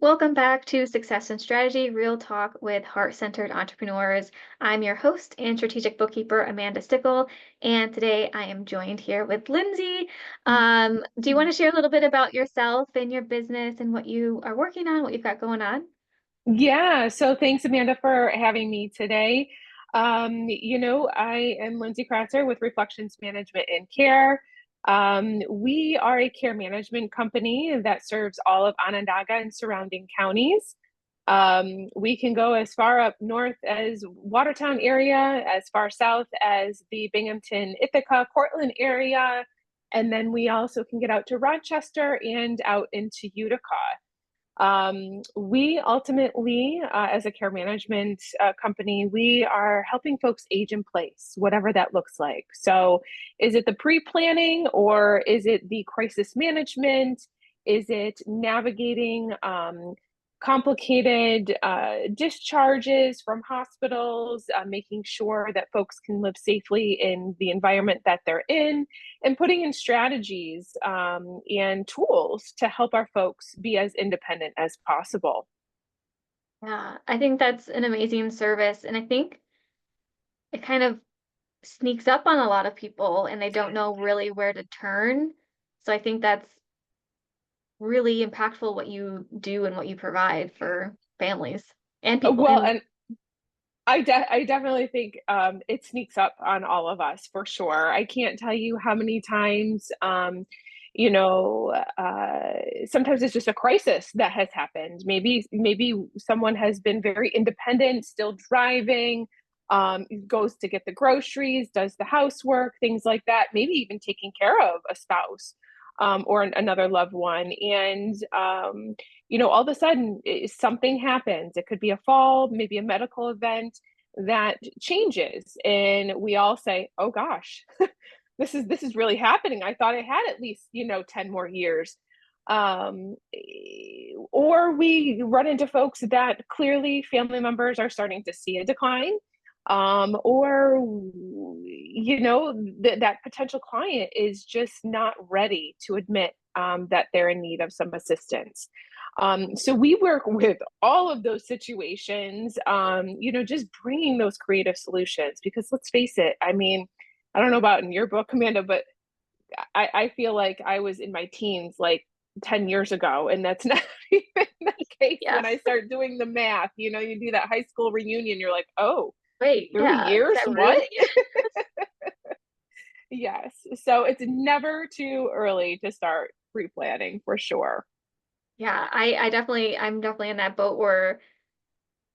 Welcome back to Success and Strategy, Real Talk with Heart-Centered Entrepreneurs. I'm your host and strategic bookkeeper, Amanda Stickle, and today I am joined here with Lindsay. Do you want to share a little bit about yourself and your business and what you are working on, what you've got going on? Yeah, so thanks, Amanda, for having me today. I am Lindsay Kratzer with Reflections Management and Care. We are a care management company that serves all of Onondaga and surrounding counties. We can go as far up north as Watertown area, as far south as the Binghamton, Ithaca, Portland area, and then we also can get out to Rochester and out into Utica. We ultimately, as a care management company, we are helping folks age in place, whatever that looks like. So, is it the pre planning or is it the crisis management? Is it navigating complicated discharges from hospitals, making sure that folks can live safely in the environment that they're in, and putting in strategies and tools to help our folks be as independent as possible. Yeah, I think that's an amazing service, and I think it kind of sneaks up on a lot of people and they don't know really where to turn. So I think that's really impactful what you do and what you provide for families and people Well, and and I definitely think it sneaks up on all of us for sure. I can't tell you how many times, you know, sometimes it's just a crisis that has happened. Maybe someone has been very independent, still driving, goes to get the groceries, does the housework, things like that. Maybe even taking care of a spouse or another loved one, and all of a sudden something happens. It could be a fall, maybe a medical event that changes, and we all say, "Oh gosh, this is really happening. I thought I had at least 10 more years." Um, or we run into folks that clearly family members are starting to see a decline, or that potential client is just not ready to admit that they're in need of some assistance. So we work with all of those situations, just bringing those creative solutions, because let's face it, I mean, I don't know about in your book, Amanda, but I feel like I was in my teens like 10 years ago, and that's not even the case when yes. I start doing the math. You do that high school reunion, you're like, oh, Wait, 30 yeah, is years? that What? really? Yes. So it's never too early to start pre-planning for sure. Yeah, I'm definitely in that boat where,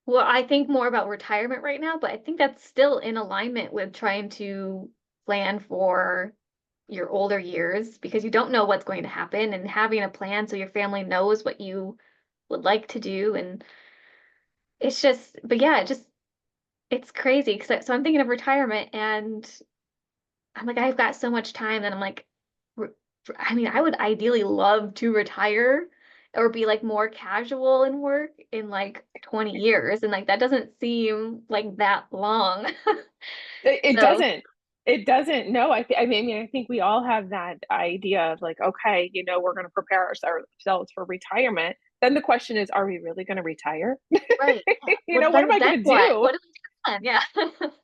well, I think more about retirement right now, but I think that's still in alignment with trying to plan for your older years because you don't know what's going to happen and having a plan so your family knows what you would like to do. And it's just, but yeah, it's crazy. So I'm thinking of retirement and I'm like, I've got so much time that I'm like, re- I mean, I would ideally love to retire or be like more casual in work in like 20 years. And like, that doesn't seem like that long. It So, doesn't. It doesn't. No, I think we all have that idea of like, okay, we're going to prepare ourselves for retirement. Then the question is, are we really going to retire? right. Yeah. What am I Then going to what? do? What do we do then? Yeah.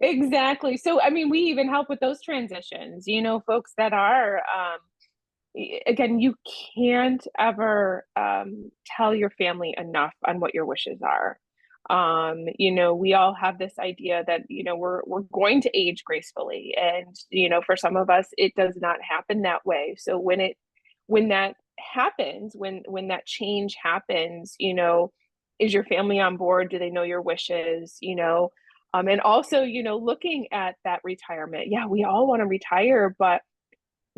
Exactly. So, I mean, we even help with those transitions, folks that are, again, you can't ever tell your family enough on what your wishes are. We all have this idea that, we're going to age gracefully. And, for some of us, it does not happen that way. So when that happens, when that change happens, is your family on board? Do they know your wishes? And also, looking at that retirement, yeah, we all want to retire, but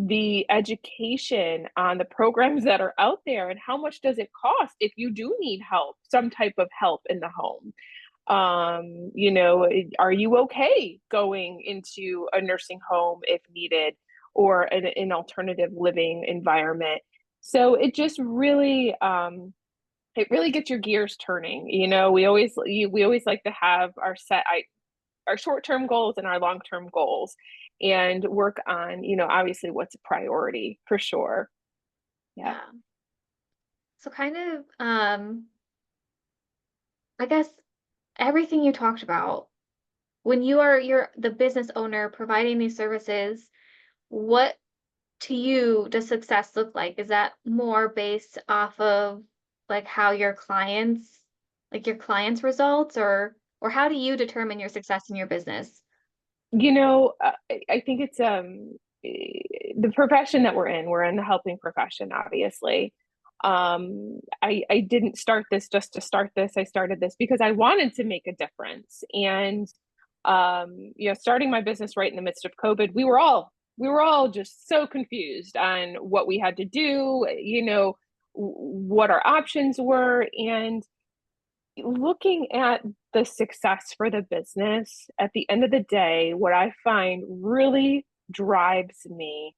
the education on the programs that are out there and how much does it cost if you do need help, some type of help in the home. Are you okay going into a nursing home if needed, or an alternative living environment? So it really gets your gears turning. We always like to have our short-term goals and our long-term goals, and work on, obviously what's a priority for sure. Yeah. Yeah. So kind of, I guess everything you talked about, when you're the business owner providing these services, what to you does success look like? Is that more based off of like how your clients' results, or how do you determine your success in your business? I think it's the profession that we're in the helping profession, obviously. I didn't start this just to start this. I started this because I wanted to make a difference. And starting my business right in the midst of COVID, we were all just so confused on what we had to do, what our options were. And looking at the success for the business, at the end of the day, what I find really drives me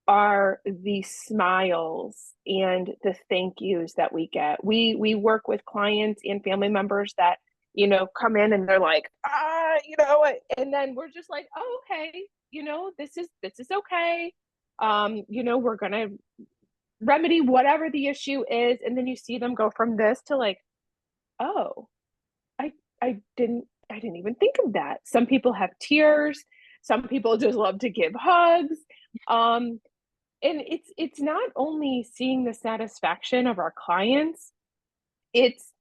are the smiles and the thank yous that we get. We work with clients and family members that, come in and they're like, and then we're just like, oh, okay, this is okay. We're gonna remedy whatever the issue is. And then you see them go from this to like, oh, I I didn't even think of that. Some people have tears. Some people just love to give hugs. Um, and it's not only seeing the satisfaction of our clients, it's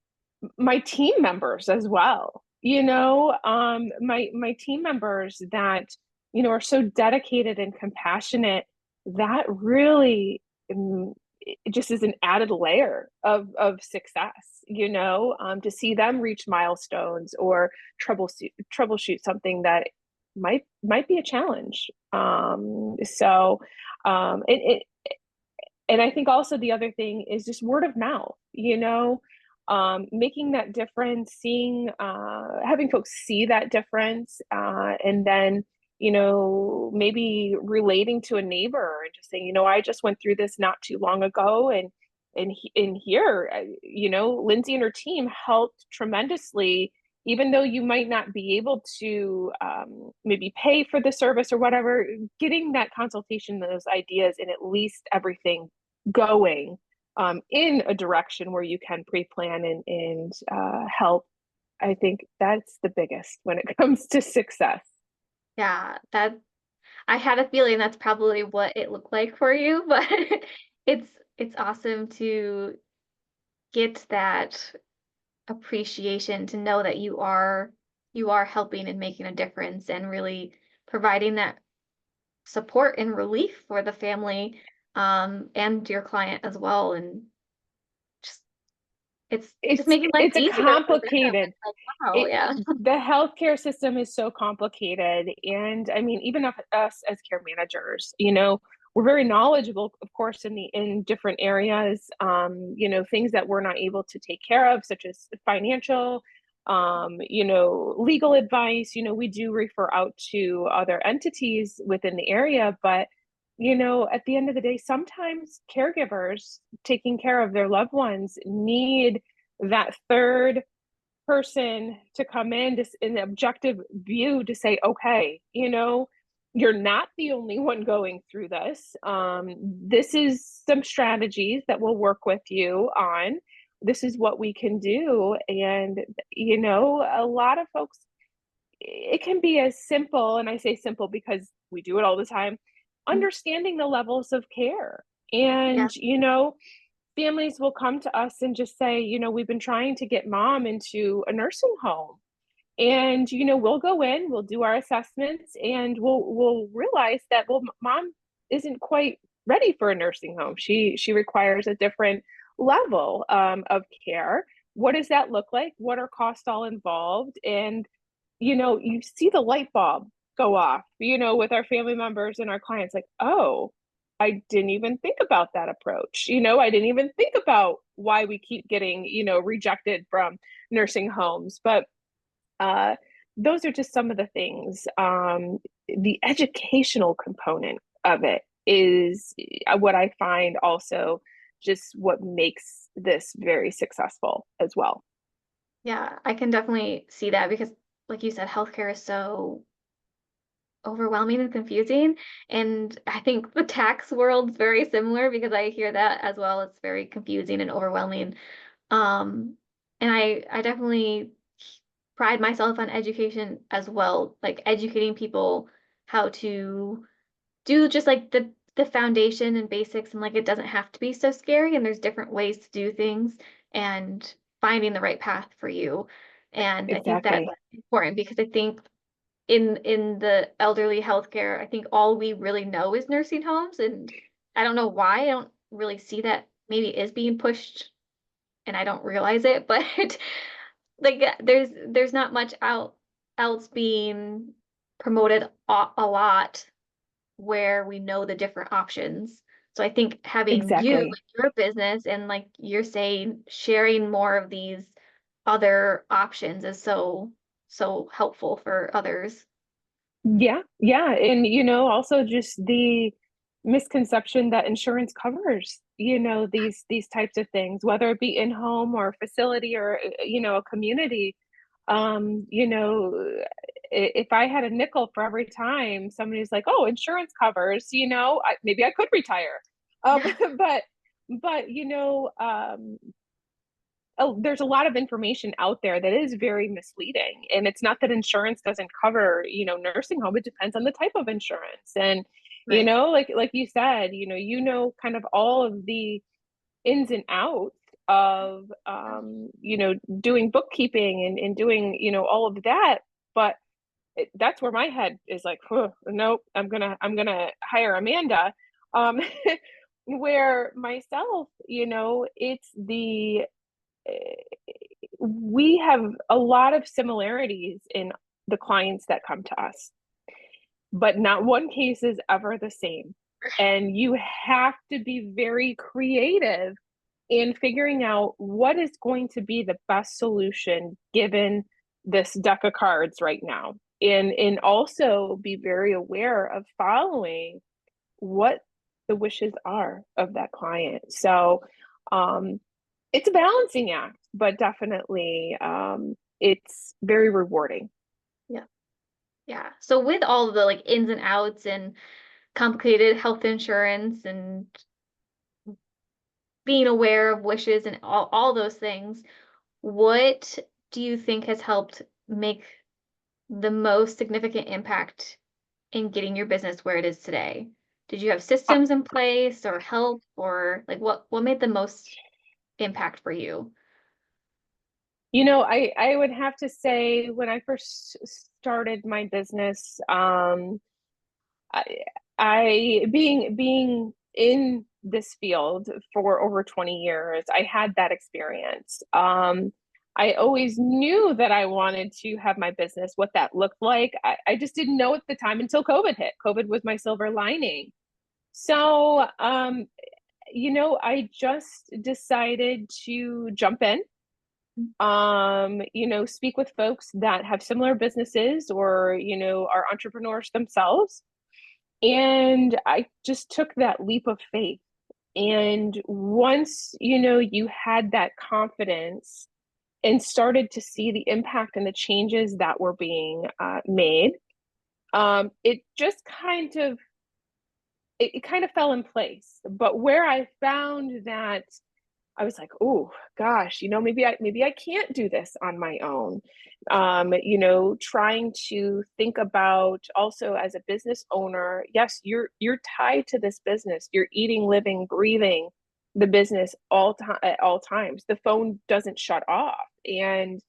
my team members as well. My team members that are so dedicated and compassionate, that really it just is an added layer of success. To see them reach milestones or troubleshoot something that might be a challenge. It and I think also the other thing is just word of mouth, making that difference, having folks see that difference, and then, maybe relating to a neighbor and just saying, I just went through this not too long ago. And here, Lindsay and her team helped tremendously, even though you might not be able to maybe pay for the service or whatever, getting that consultation, those ideas, and at least everything going in a direction where you can pre-plan and help. I think that's the biggest when it comes to success. Yeah, that I had a feeling that's probably what it looked like for you, but it's it's awesome to get that appreciation to know that you are helping and making a difference and really providing that support and relief for the family, and your client as well, and just it's just it's making life it's a easier for them. complicated It's like, wow, it yeah. the healthcare system is so complicated. And I mean, even of us as care managers, we're very knowledgeable, of course, in different areas, things that we're not able to take care of, such as financial, legal advice. We do refer out to other entities within the area. But at the end of the day, sometimes caregivers taking care of their loved ones need that third person to come in, just in the objective view, to say, okay, you're not the only one going through this. This is some strategies that we'll work with you on. This is what we can do. And a lot of folks, it can be as simple, and I say simple because we do it all the time, Mm, understanding the levels of care. yeah, And families will come to us and just say, we've been trying to get mom into a nursing home. And we'll go in, we'll do our assessments, and we'll realize that, well, mom isn't quite ready for a nursing home. She requires a different level of care. What does that look like? What are costs all involved? And you see the light bulb go off, with our family members and our clients, like, oh, I didn't even think about that approach. I didn't even think about why we keep getting, rejected from nursing homes. But uh, those are just some of the things. The educational component of it is what I find also just what makes this very successful as well. yeah, I can definitely see that because, like you said, healthcare is so overwhelming and confusing. And I think the tax world's very similar because I hear that as well. It's very confusing and overwhelming. Um, and I definitely pride myself on education as well, like educating people how to do just like the foundation and basics, and like it doesn't have to be so scary, and there's different ways to do things and finding the right path for you. And I think that's Exactly. important because I think in the elderly healthcare, I think all we really know is nursing homes, and I don't know why I don't really see that maybe it is being pushed and I don't realize it, but like there's not much out else being promoted a lot where we know the different options. So I think having you, Exactly. like your business, and like you're saying, sharing more of these other options is so helpful for others. Yeah, yeah. And, also just the misconception that insurance covers, these types of things, whether it be in home or facility or, a community. If I had a nickel for every time somebody's like, oh, insurance covers, maybe I could retire. Um, Yeah. but, there's a lot of information out there that is very misleading. And it's not that insurance doesn't cover, nursing home. It depends on the type of insurance. And, Right. like you said, kind of all of the ins and outs of, doing bookkeeping and doing, all of that. But that's where my head is like, nope, I'm gonna hire Amanda. Um, where myself, it's we have a lot of similarities in the clients that come to us, but not one case is ever the same. And you have to be very creative in figuring out what is going to be the best solution given this deck of cards right now. And also be very aware of following what the wishes are of that client. So um, it's a balancing act, but definitely it's very rewarding. Yeah. Yeah. So with all of the like ins and outs and complicated health insurance and being aware of wishes and all those things, what do you think has helped make the most significant impact in getting your business where it is today? Did you have Uh, systems in place or help, or like what made the most impact for you? I would have to say when I first started my business, I, I being in this field for over 20 years, I had that experience. I always knew that I wanted to have my business, what that looked like. I just didn't know at the time until COVID hit. COVID was my silver lining. So, I just decided to jump in, speak with folks that have similar businesses or, are entrepreneurs themselves. And I just took that leap of faith. And once, you had that confidence and started to see the impact and the changes that were being made, it just kind of fell in place. But where I found that I was like, oh gosh, maybe I can't do this on my own. Trying to think about also as a business owner, yes, you're tied to this business. You're eating, living, breathing the business all time at all times. The phone doesn't shut off. And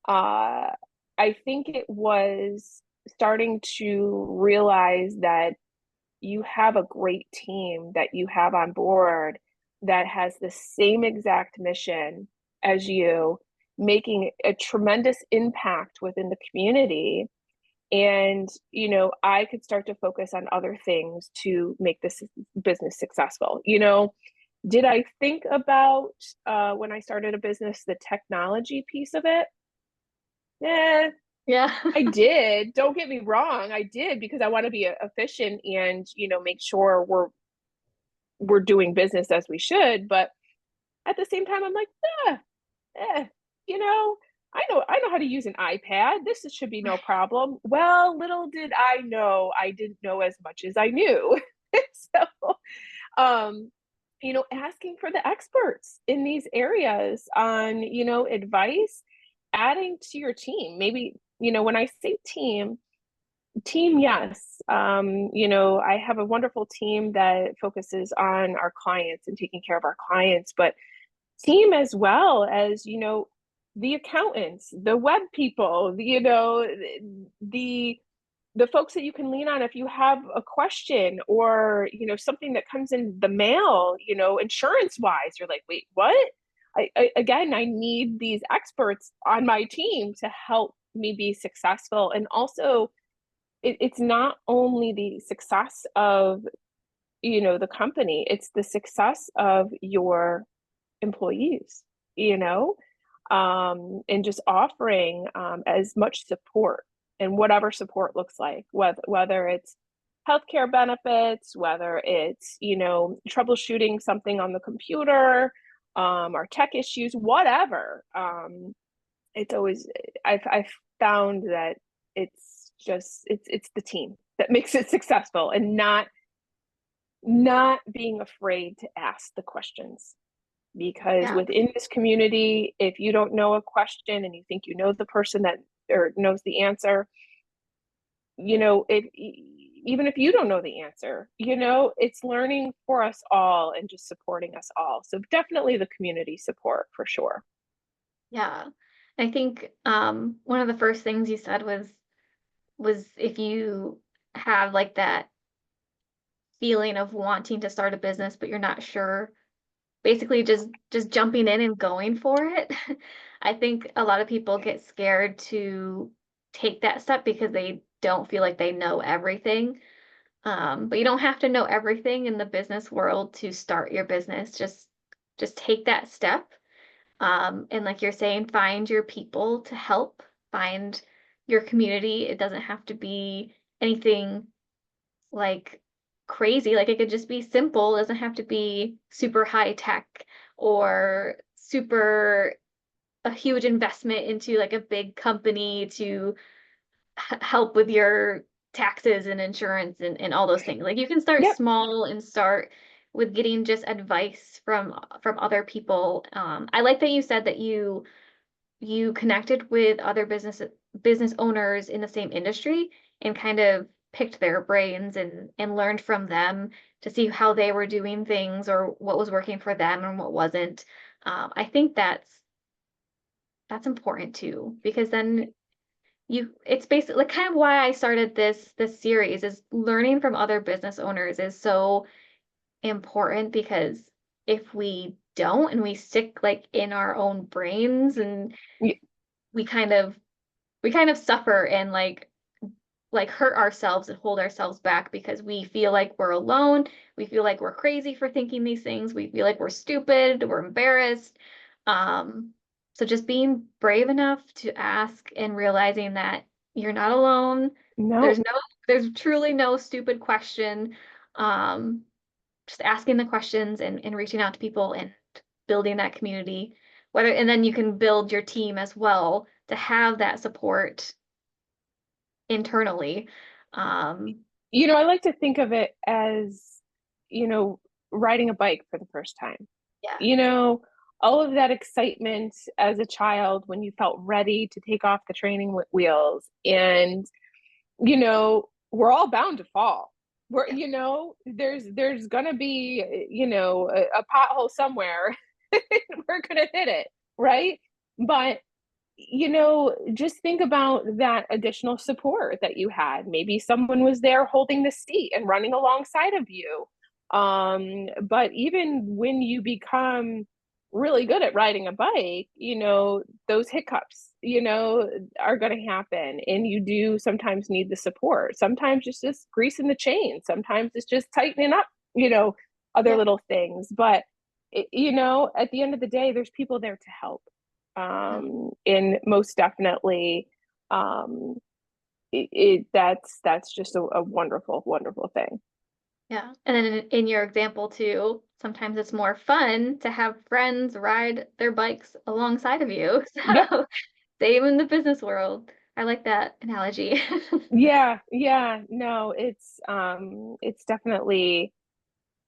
uh I think it was starting to realize that you have a great team that you have on board that has the same exact mission as you, making a tremendous impact within the community. And, I could start to focus on other things to make this business successful. Did I think about when I started a business, the technology piece of it? Yeah, Yeah. I did. Don't get me wrong. I did because I want to be efficient and, make sure we're doing business as we should. But at the same time, I'm like, eh, you know, I know how to use an iPad. This should be no problem. Well, little did I know, I didn't know as much as I knew. So, um, asking for the experts in these areas on, advice, adding to your team. Maybe, when I say team, yes. I have a wonderful team that focuses on our clients and taking care of our clients, but team as well as, the accountants, the web people, the the folks that you can lean on if you have a question, or something that comes in the mail, insurance wise, you're like, wait, what? Again, I need these experts on my team to help me be successful. And also, it's not only the success of the company, it's the success of your employees, you know and just offering as much support, and whatever support looks like, whether it's healthcare benefits, whether it's troubleshooting something on the computer, or tech issues, whatever. It's always, I've found that it's the team that makes it successful, and not being afraid to ask the questions, because Yeah. within this community, if you don't know a question and you think you know the person that or knows the answer, if even if you don't know the answer, it's learning for us all and just supporting us all. So definitely the community support for sure. Yeah. I think one of the first things you said was if you have like that feeling of wanting to start a business but you're not sure, basically just jumping in and going for it. I think a lot of people get scared to take that step because they don't feel like they know everything. But you don't have to know everything in the business world to start your business. Just take that step. And like you're saying, find your people to help, find your community. It doesn't have to be anything like crazy. Like it could just be simple. It doesn't have to be super high tech or super a huge investment into like a big company to help with your taxes and insurance and all those things. Like you can start Yep. small and start with getting just advice from other people. I like that you said that you connected with other business owners in the same industry and kind of picked their brains and learned from them to see how they were doing things or what was working for them and what wasn't. I think that's important too, because then it's basically like kind of why I started this series is learning from other business owners is so important because if we don't and we stick like in our own brains and we kind of we kind of suffer and like hurt ourselves and hold ourselves back because we feel like we're alone. We feel like we're crazy for thinking these things. We feel like we're stupid, we're embarrassed. Um, so just being brave enough to ask and realizing that you're not alone. There's No. no, there's truly no stupid question. Um, just asking the questions and reaching out to people and building that community. And then you can build your team as well to have that support internally. Um, I like to think of it as, you know, riding a bike for the first time. yeah, You know, all of that excitement as a child when you felt ready to take off the training wheels. And, we're all bound to fall. yeah, There's gonna be, a pothole somewhere. We're gonna hit it, right? But just think about that additional support that you had. Maybe someone was there holding the seat and running alongside of you. But even when you become really good at riding a bike, those hiccups, are going to happen. And you do sometimes need the support. Sometimes it's just greasing the chain. Sometimes it's just tightening up, other yeah, little things. But, at the end of the day, there's people there to help. yeah, And most definitely, um, that's just a wonderful, wonderful thing. yeah. And then in your example too, sometimes it's more fun to have friends ride their bikes alongside of you. Yep. So Same in the business world. I like that analogy. Yeah, yeah, no, it's definitely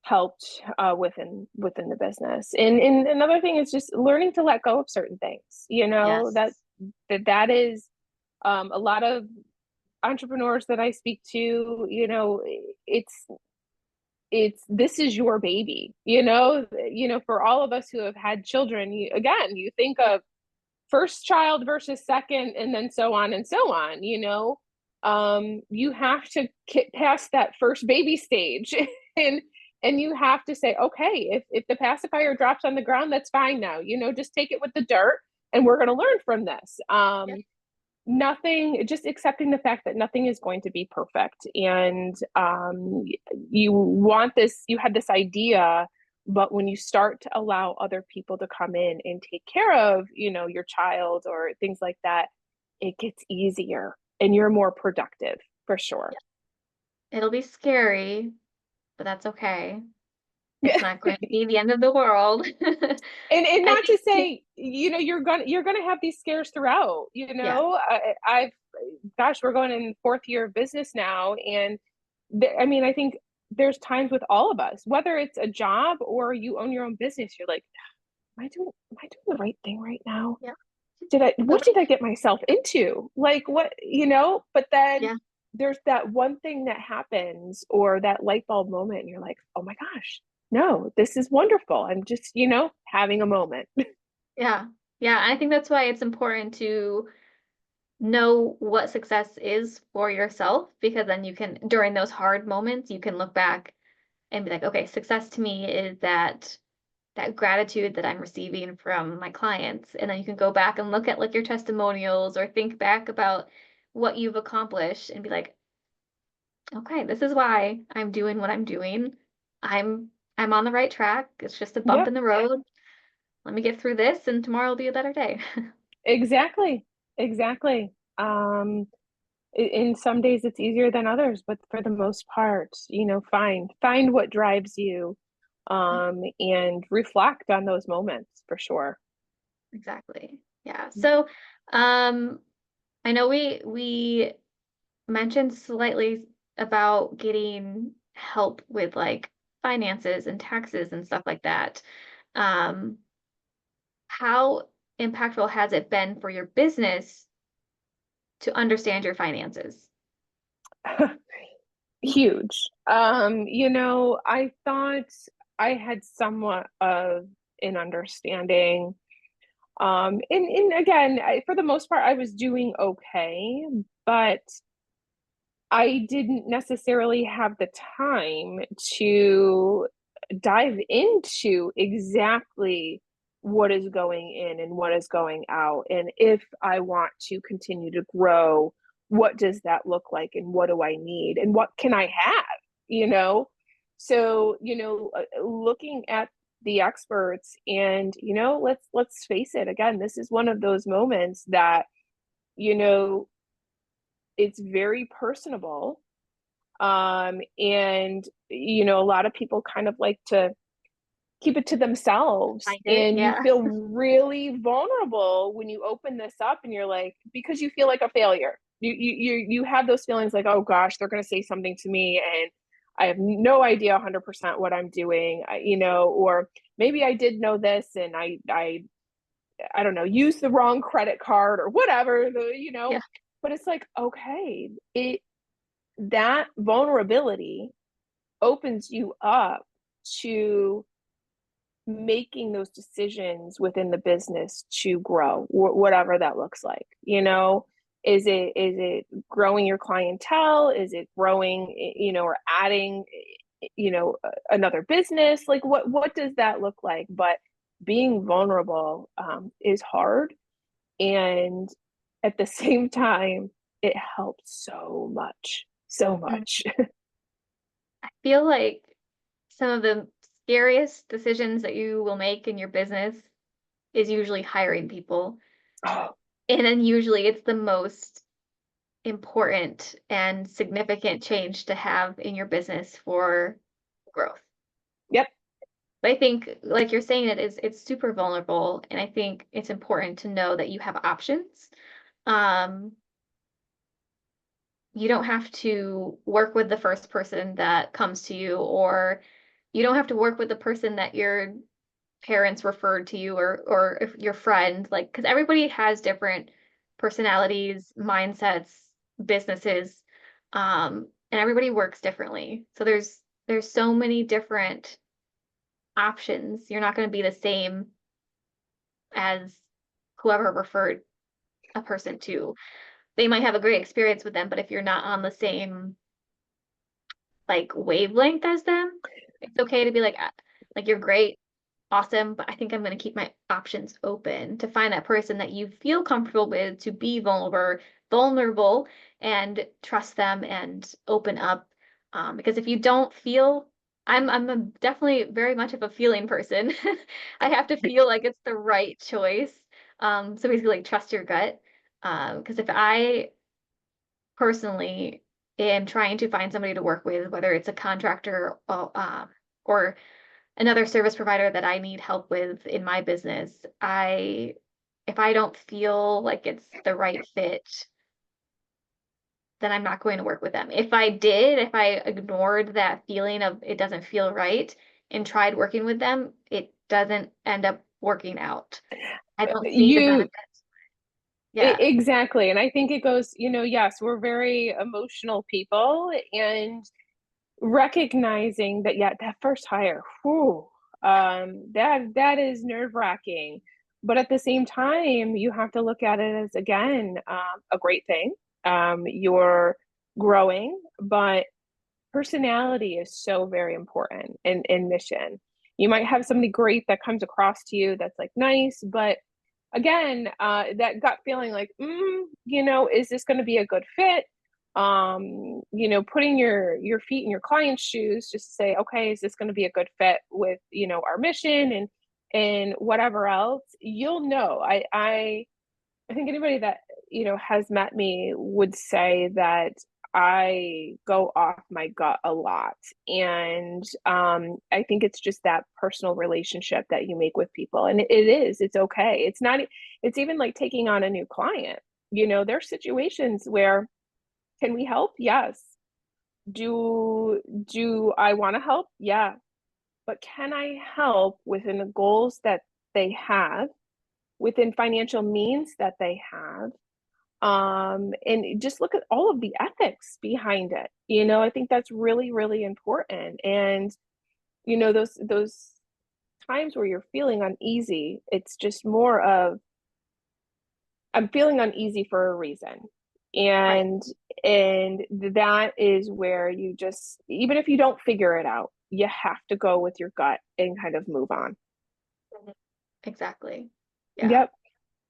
helped within the business. And another thing is just learning to let go of certain things. That Yes. that is a lot of entrepreneurs that I speak to, it's this is your baby, for all of us who have had children, again, you think of first child versus second, and then so on and so on. You have to get past that first baby stage and you have to say, okay, if the pacifier drops on the ground, that's fine now, just take it with the dirt, and we're going to learn from this. Yeah. Nothing, just accepting the fact that nothing is going to be perfect. And you had this idea, but when you start to allow other people to come in and take care of, your child or things like that, it gets easier and you're more productive for sure. It'll be scary, but that's okay. It's and not going to be the end of the world. I not to think too, say, you're gonna have these scares throughout. yeah, I've gosh, we're going in fourth year of business now, and I mean, I think there's times with all of us, whether it's a job or you own your own business, you're like, am I doing the right thing right now? yeah. What Nobody, did I get myself into? Like, what, but then yeah, there's that one thing that happens, or that light bulb moment, and you're like, oh my gosh, no, this is wonderful. I'm just, having a moment. yeah, yeah. I think that's why it's important to know what success is for yourself, because then you can, during those hard moments, you can look back and be like, okay, success to me is that gratitude that I'm receiving from my clients. And then you can go back and look at like your testimonials or think back about what you've accomplished and be like, okay, this is why I'm doing what I'm doing. I'm I'm on the right track. It's just a bump Yeah, in the road. Let me get through this and tomorrow will be a better day. exactly. Exactly. In some days it's easier than others, but for the most part, find what drives you, Yeah, and reflect on those moments for sure. exactly. Yeah. So, um, I know we mentioned slightly about getting help with like finances and taxes and stuff like that. Um, how impactful has it been for your business to understand your finances? Huge. I thought I had somewhat of an understanding. And again, for the most part, I was doing okay, but I didn't necessarily have the time to dive into exactly what is going in and what is going out. And if I want to continue to grow, what does that look like? And what do I need? And what can I have? You know? So, looking at the experts, and let's face it, again, this is one of those moments that, you know, it's very personable. And a lot of people kind of like to keep it to themselves, Find it, and you yeah. feel really vulnerable when you open this up, and you're like, because you feel like a failure. You have those feelings like, oh gosh, they're going to say something to me, and I have no idea 100% what I'm doing, or maybe I did know this, and I don't know, use the wrong credit card or whatever, Yeah. but it's like, okay, that vulnerability opens you up to making those decisions within the business to grow, whatever that looks like. Is it growing your clientele? Is it growing, or adding, another business? Like, what does that look like? But being vulnerable, is hard, and at the same time, it helps so Mm. much. I feel like some of the scariest decisions that you will make in your business is usually hiring people. Oh, And then usually it's the most important and significant change to have in your business for growth. yep. But I think, like you're saying, it's super vulnerable, and I think it's important to know that you have options. Um, you don't have to work with the first person that comes to you, or you don't have to work with the person that your parents referred to you, or if your friend, like, because everybody has different personalities, mindsets, businesses, and everybody works differently. So there's so many different options. You're not going to be the same as whoever referred a person to. They might have a great experience with them, but if you're not on the same like wavelength as them, it's okay to be like, like you're great, awesome, but I think I'm going to keep my options open to find that person that you feel comfortable with, to be vulnerable and trust them and open up. Because if you don't feel, definitely very much of a feeling person. I have to feel like it's the right choice. So basically, like, trust your gut. Because if I personally am trying to find somebody to work with, whether it's a contractor or another service provider that I need help with in my business, if I don't feel like it's the right fit, then I'm not going to work with them. If I ignored that feeling of it doesn't feel right and tried working with them, it doesn't end up working out. I don't see the You benefit. Yeah. exactly. And I think it goes, yes, we're very emotional people, and recognizing that, yeah, that first hire, whew, that is nerve-wracking. But at the same time, you have to look at it as, again, a great thing. You're growing, but personality is so very important in mission. You might have somebody great that comes across to you that's like nice, but again, that gut feeling like, is this going to be a good fit? Putting your feet in your client's shoes, just to say, okay, is this going to be a good fit with, our mission and whatever else? You'll know. I think anybody that, has met me would say that I go off my gut a lot. And I think it's just that personal relationship that you make with people. And it's okay. It's even like taking on a new client. There's situations where, can we help? Yes. Do I want to help? Yeah. But can I help within the goals that they have, within financial means that they have? And just look at all of the ethics behind it. I think that's really, really important. And those times where you're feeling uneasy, it's just more of, I'm feeling uneasy for a reason. Right. And that is where you just, even if you don't figure it out, you have to go with your gut and kind of move on. Mhm. Exactly. Yeah. Yep.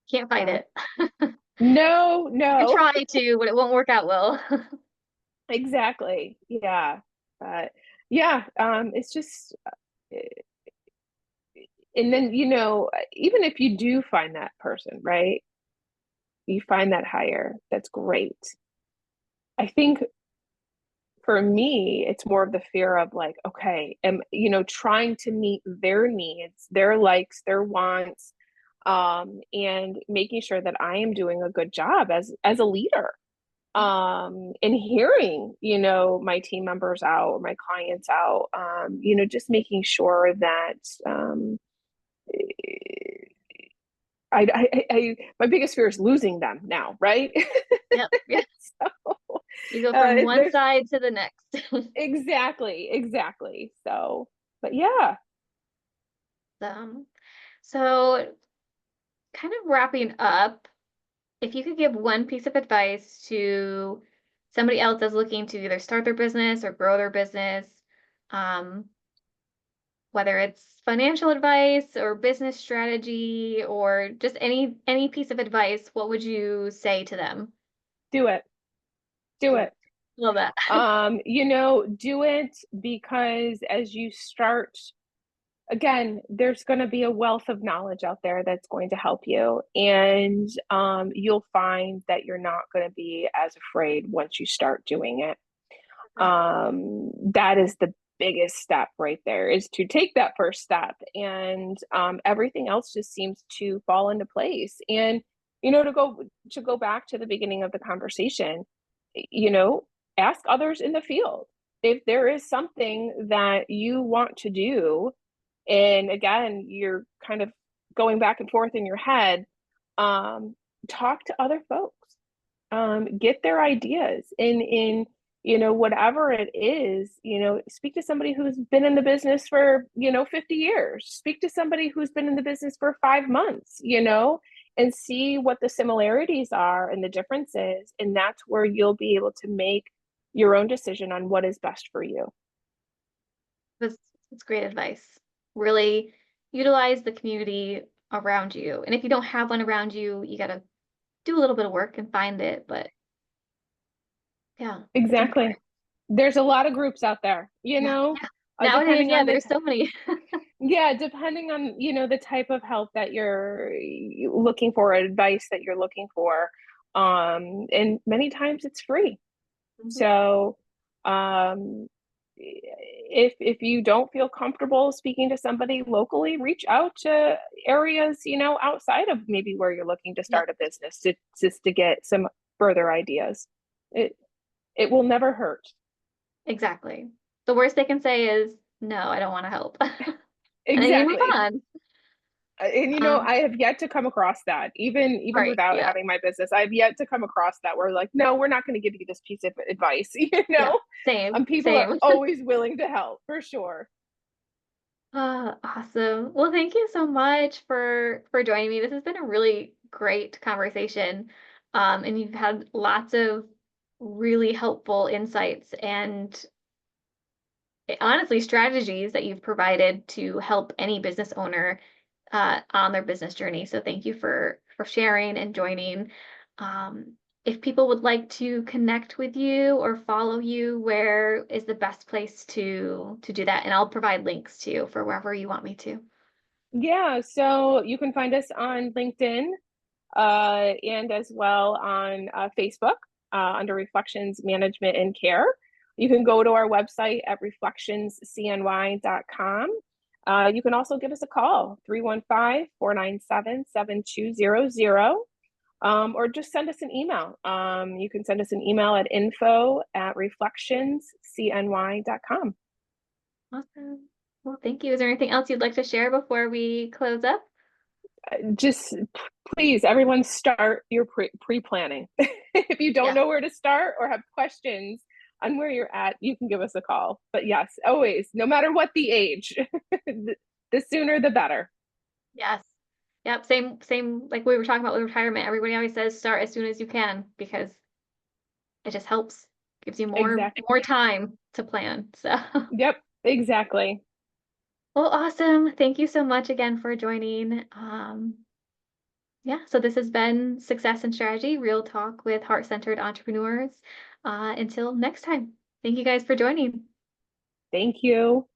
Can't fight So it. no, You can no. try to, but it won't work out well. Exactly. Yeah. But yeah, it's just, and then, even if you do find that person, right? You find that hire, that's great. I think for me, it's more of the fear of like, okay, trying to meet their needs, their likes, their wants, and making sure that I am doing a good job as a leader, and hearing, my team members out or my clients out, just making sure that, my biggest fear is losing them now, right? Yep. Yeah. So, You go from one there's side to the next. exactly. So, but yeah, Um, so kind of wrapping up, if you could give one piece of advice to somebody else that's looking to either start their business or grow their business, um, whether it's financial advice or business strategy or just any piece of advice, what would you say to them? do it, do Do it. it. Love that. Do it, because as you start, again, there's going to be a wealth of knowledge out there that's going to help you. And you'll find that you're not going to be as afraid once you start doing it. That is biggest step right there, is to take that first step, and everything else just seems to fall into place. And to go back to the beginning of the conversation, you know, ask others in the field if there is something that you want to do. And again, you're kind of going back and forth in your head. um, Talk to other folks, get their ideas in whatever it is. Speak to somebody who's been in the business for 50 years, speak to somebody who's been in the business for 5 months, and see what the similarities are and the differences, and that's where you'll be able to make your own decision on what is best for you. That's, that's great advice. Really utilize the community around you. And if you don't have one around you, you got to do a little bit of work and find it. But yeah, it's Exactly. important. There's a lot of groups out there, Yeah. Yeah. Nowadays, depending yeah, on there's so many. yeah, depending on the type of help that you're looking for, advice that you're looking for. And many times it's free. Mhm. So if you don't feel comfortable speaking to somebody locally, reach out to areas outside of maybe where you're looking to Yep, start a business, to just to get some further ideas. It it will never hurt. exactly. The worst they can say is, no, I don't want to help. And then you move Exactly. on. And Um, I have yet to come across that, even right. without Yeah. having my business. I've yet to come across that where like, no, we're not going to give you this piece of advice. Yeah. Same. People are Same. always willing to help, for sure. Awesome. Well, thank you so much for joining me. This has been a really great conversation. And you've had lots of really helpful insights and honestly strategies that you've provided to help any business owner on their business journey. So thank you for sharing and joining. Um, if people would like to connect with you or follow you, where is the best place to do that? And I'll provide links to for wherever you want me to. Yeah, so you can find us on LinkedIn, and as well on Facebook, under Reflections Management and Care. You can go to our website at reflectionscny.com. You can also give us a call, 315-497-7200, or just send us an email. You can send us an email at info@reflectionscny.com. Awesome. Well, thank you. Is there anything else you'd like to share before we close up? Just please, everyone, start your pre-planning. If you don't Yeah. know where to start or have questions on where you're at, you can give us a call. But yes, always, no matter what the age, the sooner the better. Yes. Yep. Same like we were talking about with retirement. Everybody always says start as soon as you can because it just helps, gives you Exactly. more time to plan. So, Yep, exactly. well, awesome. Thank you so much again for joining. Yeah, so this has been Success and Strategy, Real Talk with Heart-Centered Entrepreneurs. Until next time, thank you guys for joining. Thank you.